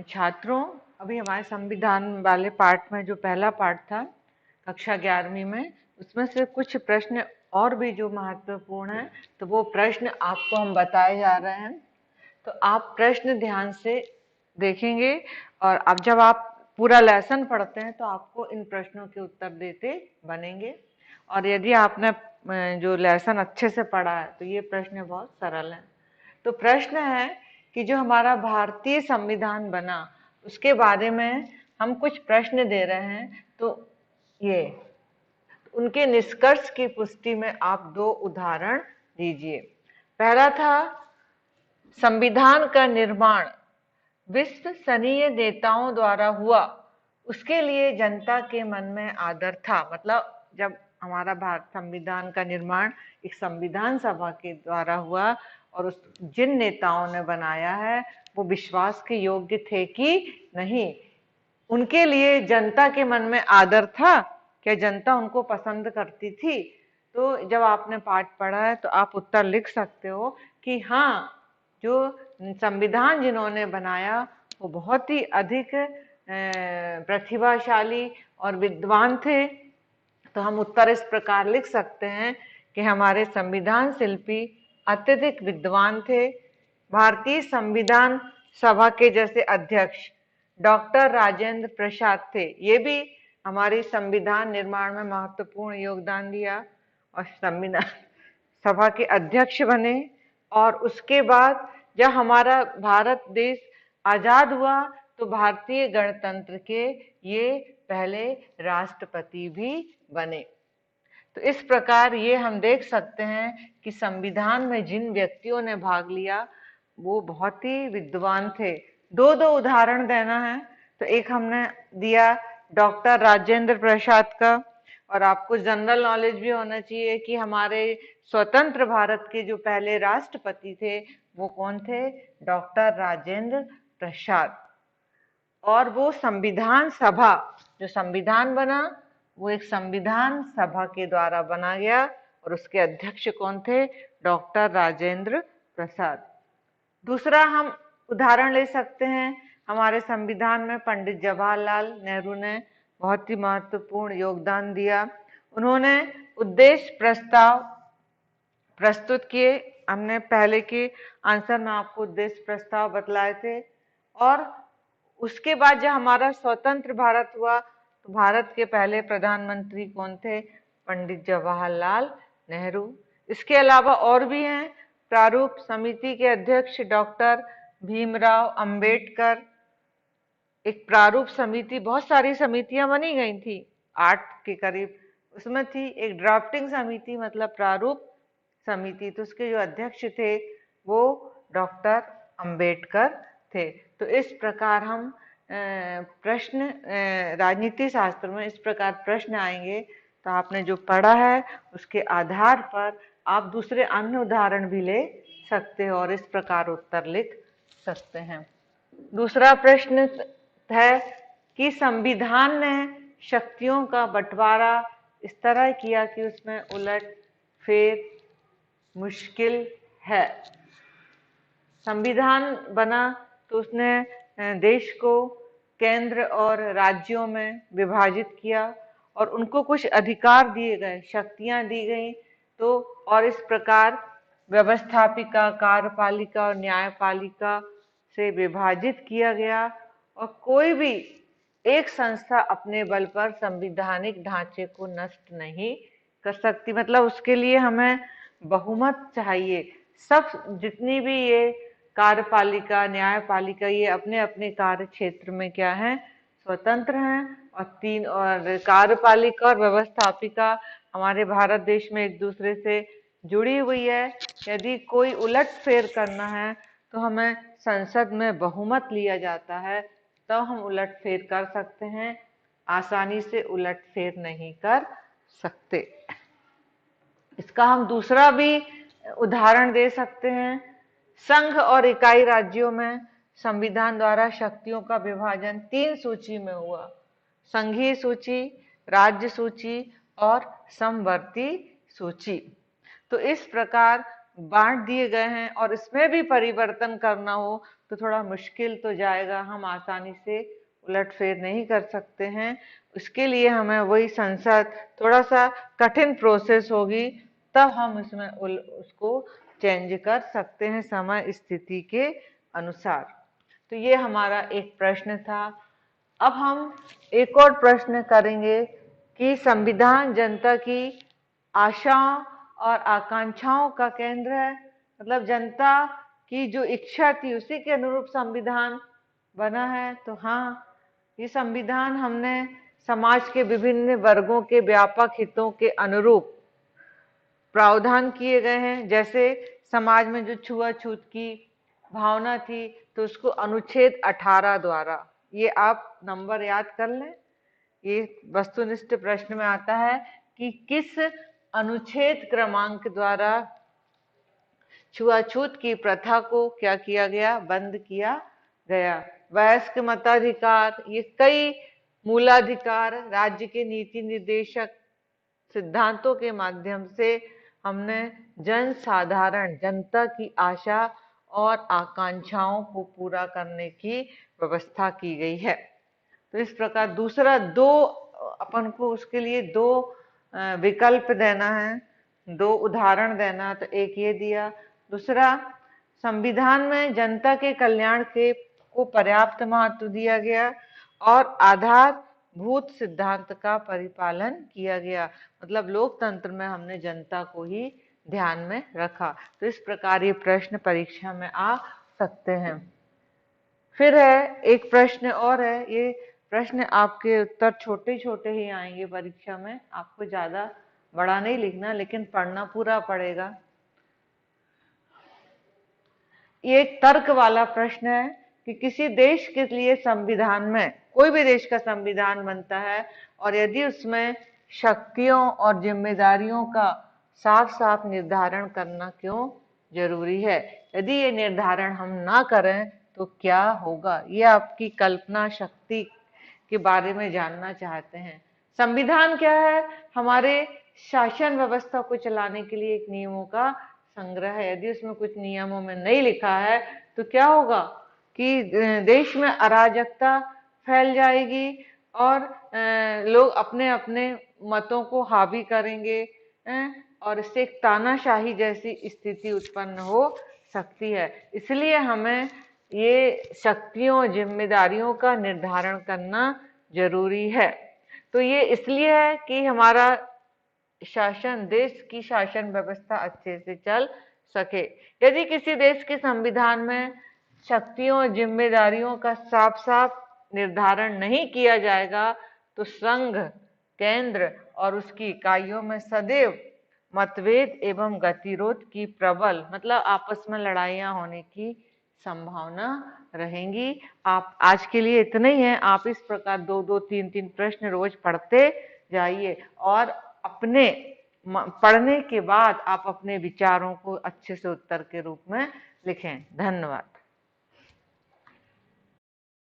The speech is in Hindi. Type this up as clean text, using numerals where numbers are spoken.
छात्रों, अभी हमारे संविधान वाले पार्ट में जो पहला पार्ट था कक्षा 11वीं में, उसमें से कुछ प्रश्न और भी जो महत्वपूर्ण है, तो वो प्रश्न आपको हम बताए जा रहे हैं। तो आप प्रश्न ध्यान से देखेंगे और अब जब आप पूरा लेसन पढ़ते हैं तो आपको इन प्रश्नों के उत्तर देते बनेंगे। और यदि आपने जो लेसन अच्छे से पढ़ा है तो ये प्रश्न बहुत सरल है। तो प्रश्न है कि जो हमारा भारतीय संविधान बना उसके बारे में हम कुछ प्रश्न दे रहे हैं। तो ये उनके निष्कर्ष की पुष्टि में आप 2 उदाहरण दीजिए। पहला था, संविधान का निर्माण विश्वसनीय नेताओं द्वारा हुआ, उसके लिए जनता के मन में आदर था। मतलब जब हमारा भारत संविधान का निर्माण एक संविधान सभा के द्वारा हुआ और उस जिन नेताओं ने बनाया है वो विश्वास के योग्य थे कि नहीं, उनके लिए जनता के मन में आदर था, क्या जनता उनको पसंद करती थी। तो जब आपने पाठ पढ़ा है तो आप उत्तर लिख सकते हो कि हाँ, जो संविधान जिन्होंने बनाया वो बहुत ही अधिक प्रतिभाशाली और विद्वान थे। तो हम उत्तर इस प्रकार लिख सकते हैं कि हमारे संविधान शिल्पी अत्यधिक विद्वान थे। भारतीय संविधान सभा के जैसे अध्यक्ष डॉक्टर राजेंद्र प्रसाद थे, ये भी हमारी संविधान निर्माण में महत्वपूर्ण योगदान दिया और संविधान सभा के अध्यक्ष बने। और उसके बाद जब हमारा भारत देश आजाद हुआ तो भारतीय गणतंत्र के ये पहले राष्ट्रपति भी बने। तो इस प्रकार ये हम देख सकते हैं कि संविधान में जिन व्यक्तियों ने भाग लिया वो बहुत ही विद्वान थे। 2 उदाहरण देना है। तो एक हमने दिया डॉक्टर राजेंद्र प्रसाद का, और आपको जनरल नॉलेज भी होना चाहिए कि हमारे स्वतंत्र भारत के जो पहले राष्ट्रपति थे वो कौन थे, डॉक्टर राजेंद्र प्रसाद। और वो संविधान सभा, जो संविधान बना वो एक संविधान सभा के द्वारा बना गया और उसके अध्यक्ष कौन थे, डॉक्टर राजेंद्र प्रसाद। दूसरा हम उदाहरण ले सकते हैं, हमारे संविधान में पंडित जवाहरलाल नेहरू ने बहुत ही महत्वपूर्ण योगदान दिया। उन्होंने उद्देश्य प्रस्ताव प्रस्तुत किए। हमने पहले के आंसर में आपको उद्देश्य प्रस्ताव बतलाए थे। और उसके बाद जब हमारा स्वतंत्र भारत हुआ तो भारत के पहले प्रधानमंत्री कौन थे, पंडित जवाहरलाल नेहरू। इसके अलावा और भी हैं, प्रारूप समिति के अध्यक्ष डॉक्टर भीमराव अंबेडकर। एक प्रारूप समिति, बहुत सारी समितियां बनी गई थी, 8 के करीब, उसमें थी एक ड्राफ्टिंग समिति मतलब प्रारूप समिति, तो उसके जो अध्यक्ष थे वो डॉक्टर अंबेडकर थे। तो इस प्रकार हम प्रश्न राजनीति शास्त्र में इस प्रकार प्रश्न आएंगे। तो आपने जो पढ़ा है उसके आधार पर आप दूसरे अन्य उदाहरण भी ले सकते हो और इस प्रकार उत्तर लिख सकते हैं। दूसरा प्रश्न है कि संविधान ने शक्तियों का बंटवारा इस तरह किया कि उसमें उलट फेर मुश्किल है। संविधान बना तो उसने देश को केंद्र और राज्यों में विभाजित किया और उनको कुछ अधिकार दिए गए, शक्तियां दी गई। तो और इस प्रकार व्यवस्थापिका, कार्यपालिका और न्यायपालिका से विभाजित किया गया और कोई भी एक संस्था अपने बल पर संवैधानिक ढांचे को नष्ट नहीं कर सकती। मतलब उसके लिए हमें बहुमत चाहिए। सब जितनी भी ये कार्यपालिका, न्यायपालिका, ये अपने अपने कार्य क्षेत्र में क्या है, स्वतंत्र हैं। और कार्यपालिका और व्यवस्थापिका हमारे भारत देश में एक दूसरे से जुड़ी हुई है। यदि कोई उलटफेर करना है तो हमें संसद में बहुमत लिया जाता है, तो हम उलटफेर कर सकते हैं, आसानी से उलटफेर नहीं कर सकते। इसका हम दूसरा भी उदाहरण दे सकते हैं। संघ और इकाई राज्यों में संविधान द्वारा शक्तियों का विभाजन 3 सूची में हुआ, संघीय सूची, राज्य सूची और समवर्ती सूची। तो इस प्रकार बांट दिए गए हैं और इसमें भी परिवर्तन करना हो तो थोड़ा मुश्किल तो जाएगा, हम आसानी से उलटफेर नहीं कर सकते हैं। उसके लिए हमें वही संसद थोड़ा सा कठिन प्रोसेस होगी, तब हम उसमें उसको चेंज कर सकते हैं समय स्थिति के अनुसार। तो ये हमारा एक प्रश्न था। अब हम एक और प्रश्न करेंगे कि संविधान जनता की आशाओं और आकांक्षाओं का केंद्र है, मतलब जनता की जो इच्छा थी उसी के अनुरूप संविधान बना है। तो हाँ, ये संविधान हमने समाज के विभिन्न वर्गों के व्यापक हितों के अनुरूप प्रावधान किए गए हैं। जैसे समाज में जो छुआछूत की भावना थी तो उसको अनुच्छेद 18 द्वारा, ये आप नंबर याद कर लें, ये वस्तुनिष्ठ प्रश्न में आता है कि किस अनुच्छेद क्रमांक द्वारा छुआछूत की प्रथा को क्या किया गया, बंद किया गया। वयस्क मताधिकार, ये कई मूलाधिकार राज्य के नीति निर्देशक सिद्धांतों के माध्यम से हमने जन साधारण जनता की आशा और आकांक्षाओं को पूरा करने की व्यवस्था की गई है। तो इस प्रकार दूसरा दो अपन को उसके लिए दो विकल्प देना है, दो उदाहरण देना। तो एक ये दिया, दूसरा संविधान में जनता के कल्याण के को पर्याप्त महत्व दिया गया और आधारभूत सिद्धांत का परिपालन किया गया, मतलब लोकतंत्र में हमने जनता को ही ध्यान में रखा। तो इस प्रकार ये प्रश्न परीक्षा में आ सकते हैं। फिर है एक प्रश्न और है, ये प्रश्न आपके उत्तर छोटे छोटे ही आएंगे परीक्षा में, आपको ज्यादा बड़ा नहीं लिखना लेकिन पढ़ना पूरा पड़ेगा। ये एक तर्क वाला प्रश्न है कि किसी देश के लिए संविधान में, कोई भी देश का संविधान बनता है और यदि उसमें शक्तियों और जिम्मेदारियों का साफ साफ निर्धारण करना क्यों जरूरी है। यदि ये निर्धारण हम ना करें तो क्या होगा, ये आपकी कल्पना शक्ति के बारे में जानना चाहते हैं। संविधान क्या है, हमारे शासन व्यवस्था को चलाने के लिए एक नियमों का संग्रह है। यदि उसमें कुछ नियमों में नहीं लिखा है तो क्या होगा कि देश में अराजकता फैल जाएगी और लोग अपने अपने मतों को हावी करेंगे और इससे एक तानाशाही जैसी स्थिति उत्पन्न हो सकती है। इसलिए हमें ये शक्तियों जिम्मेदारियों का निर्धारण करना जरूरी है। तो ये इसलिए है कि हमारा शासन, देश की शासन व्यवस्था अच्छे से चल सके। यदि किसी देश के संविधान में शक्तियों और जिम्मेदारियों का साफ साफ निर्धारण नहीं किया जाएगा तो संघ, केंद्र और उसकी इकाइयों में सदैव मतभेद एवं गतिरोध की प्रबल, मतलब आपस में लड़ाइयां होने की संभावना रहेंगी। आप आज के लिए इतना ही है। आप इस प्रकार 2-2, 3-3 प्रश्न रोज पढ़ते जाइए और अपने पढ़ने के बाद आप अपने विचारों को अच्छे से उत्तर के रूप में लिखें। धन्यवाद।